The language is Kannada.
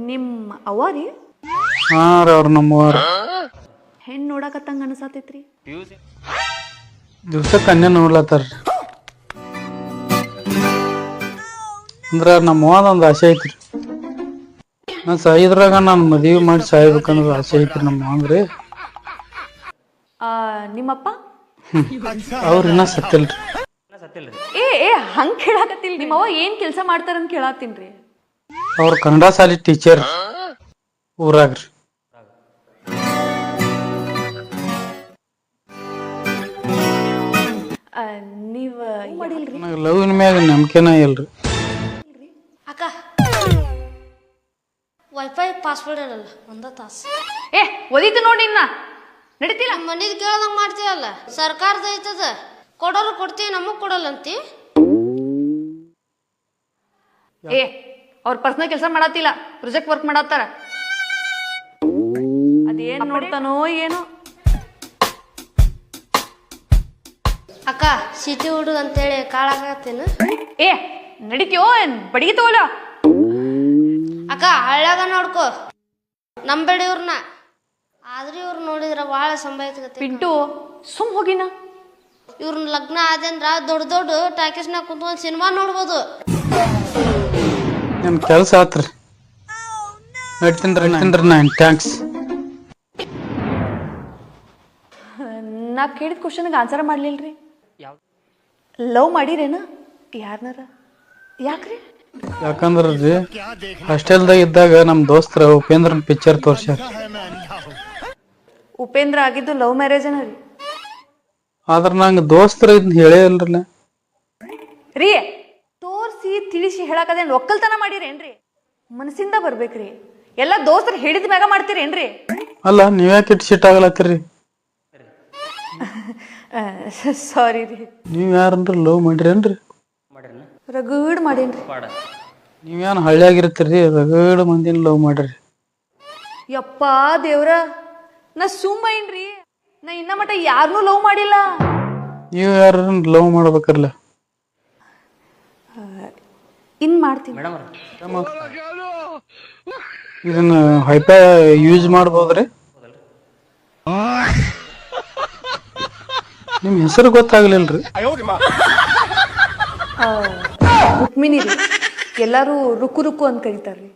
ನಿಮ್ಮ ಅವ್ವ ರೀ ಹಾಂ ರೀ ಅವ್ರು ನಮ್ಮವ್ರು ಹೆಣ್ಣು ನೋಡಕತ್ತಂಗ ಅನ್ಸತೈತ್ರಿ. ದಿವ್ಸಕ್ಕೆ ಅನ್ನೇ ನೋಡ್ಲತ್ತಾರ ಅಂದ್ರೆ ನಮ್ಮವ್ವದೊಂದು ಆಸೆ ಐತ್ರಿ. ನಾನು ಸಾಯಿದ್ರಾಗ ನಾನು ಮದುವೆ ಮಾಡಿ ಸಾಯ್ಬೇಕನ್ನೋದು ಆಸೆ ಐತ್ರಿ ನಮ್ಮ ಅವ್ವಂಗ್ರಿ. ನಿಮ್ಮಪ್ಪ ಅವ್ರು ಇನ್ನೂ ಸತ್ತಿಲ್ರಿ. ಏ ಹಂಗೆ ಕೇಳಾಕತ್ತಿಲ್ಲ. ನಿಮ್ಮವ್ವ ಏನು ಕೆಲಸ ಮಾಡ್ತಾರಂತ ಕೇಳತ್ತೀನ್ರಿ. ಅವ್ರು ಕನ್ನಡ ಶಾಲೆ ಟೀಚರ್ ಊರಾಗ್ರಿ. ನೀವು ಮಾಡಿಲ್ರಿ? ನನಗೆ ಲವ್ನ ಮ್ಯಾಗ ನಂಬಿಕೆನ ಇಲ್ರಿ. ಅಕ್ಕ ವೈಫೈ ಪಾಸ್ವರ್ಡ್ ಇರಲ್ಲ ಒಂದ ತಾಸು. ಓದಿತ್ತು ನೋಡಿ ಇನ್ನ ನಡೀತಿಲ್ಲ. ಮನೇದ್ ಕೇಳ್ದಂಗ್ ಮಾಡ್ತೀವಲ್ಲ, ಸರ್ಕಾರದ ಐತದ, ಕೊಡೋರು ಕೊಡ್ತೀವಿ, ನಮಗ್ ಕೊಡಲ್ಲ ಅಂತಿ. ಅವ್ರ ಪರ್ಸನಲ್ ಕೆಲಸ ಮಾಡತ್ತಿಲ್ಲ, ಪ್ರೊಜೆಕ್ಟ್ ವರ್ಕ್ ಮಾಡತ್ತಾರ. ಅದೇನ್ ನೋಡ್ತಾನೋ ಏನೋ. ಅಕ್ಕ ಸಿಟಿ ಹುಡುಗ ಅಂತೇಳಿ ಕಾಳಾಗತ್ತೇನು? ನಡೀತೀಯೋ ಬಡಿಗೆ ತಗೋಲ್ಲ. ಅಕ್ಕ ಹಳ್ಳ್ಯಾಗ ನೋಡ್ಕೋ, ನಂಬೇಡಿ ಇವ್ರನ್ನ. ಆದ್ರೆ ಇವ್ರು ನೋಡಿದ್ರ ಬಹಳ ಸಂಭಾಯ್ತಗತ್ತೆ. ಪಿಂಟು ಸುಮ್ ಹೋಗಿನ. ಇವ್ರನ್ನ ಲಗ್ನ ಆದಂದ್ರ ದೊಡ್ಡ ದೊಡ್ಡ ಟಾಕೀಸ್ನಾಗ ಕುಂತ್ಕೊಂಡ್ ಸಿನಿಮಾ ನೋಡ್ಬೋದು. ನನ್ನ ಕೆಲಸ ಆತ್ರಿ, ನಡ್ತೀನ್ರಿ ನಾನು. ಥ್ಯಾಂಕ್ಸ್. ನಾ ಕೇಳಿದ ಕ್ವಶನ್ಗೆ ಆನ್ಸರ್ ಮಾಡ್ಲಿಲ್ರಿ. ಲವ್ ಮಾಡಿರೇನ ಯಾರನಾರ? ಯಾಕ್ರಿ? ಯಾಕಂದ್ರೆ ರೀ ಹಾಸ್ಟೆಲ್ದಾಗ ಇದ್ದಾಗ ನಮ್ಮ ದೋಸ್ತರ ಉಪೇಂದ್ರನ್ ಪಿಕ್ಚರ್ ತೋರ್ಸ್ಯಾರ. ಉಪೇಂದ್ರ ಆಗಿದ್ದು ಲವ್ ಮ್ಯಾರೇಜನ ರೀ. ಆದ್ರೆ ನಂಗೆ ದೋಸ್ತರ ಇದನ್ನ ಹೇಳೇ ಇಲ್ರಲ್ಲ ರೀ. ತೋರ್ಸಿ ತಿಳಿಸಿ ಹೇಳಕದೇನು ಒಕ್ಕಲ್ತನ ಮಾಡಿರೇನ್ರಿ? ಮನಸ್ಸಿಂದ ಬರ್ಬೇಕ್ರಿ. ಎಲ್ಲ ದೋಸ್ತರು ಹೇಳಿದ ಮ್ಯಾಗ ಮಾಡ್ತೀರೇನ್ರಿ? ಅಲ್ಲ, ನೀವ್ಯಾಕೆ ಇಟ್ಟು ಸಿಟ್ ಆಗಲತ್ತೀರಿ? ಸಾರಿ ರೀ. ನೀವು ಯಾರನ್ರಿ ಲವ್ ಮಾಡಿರೇನ್ರಿ? ರಗಡ್ ಮಾಡೇನ್ರಿ. ನೀವೇನು ಹಳ್ಳಿಯಾಗಿರ್ತೀರಿ, ರಗಡ್ ಮಂದಿನ ಲವ್ ಮಾಡ್ರಿ. ಯಪ್ಪಾ ದೇವ್ರ, ನಾ ಸುಮ್ಮನ್ರಿ. ನಾ ಇನ್ನ ಮಟ್ಟ ಯಾರನ್ನೂ ಲವ್ ಮಾಡಿಲ್ಲ. ನೀವು ಯಾರನ್ನ ಲವ್ ಮಾಡ್ಬೇಕಲ್ಲ? ಇನ್ ಮಾಡ್ತೀನಿ. ಇದನ್ನ ಹೈಫೈ ಯೂಸ್ ಮಾಡ್ಬೋದ್ರಿ? ನಿಮ್ಮ ಹೆಸರು ಗೊತ್ತಾಗ್ಲಿಲ್ರಿ? ರುಕ್ಮಿಣಿ ರೀ. ಎಲ್ಲಾರು ರುಕ್ಕು ರುಕ್ಕು ಅಂತ ಕರೀತಾರ್ರಿ.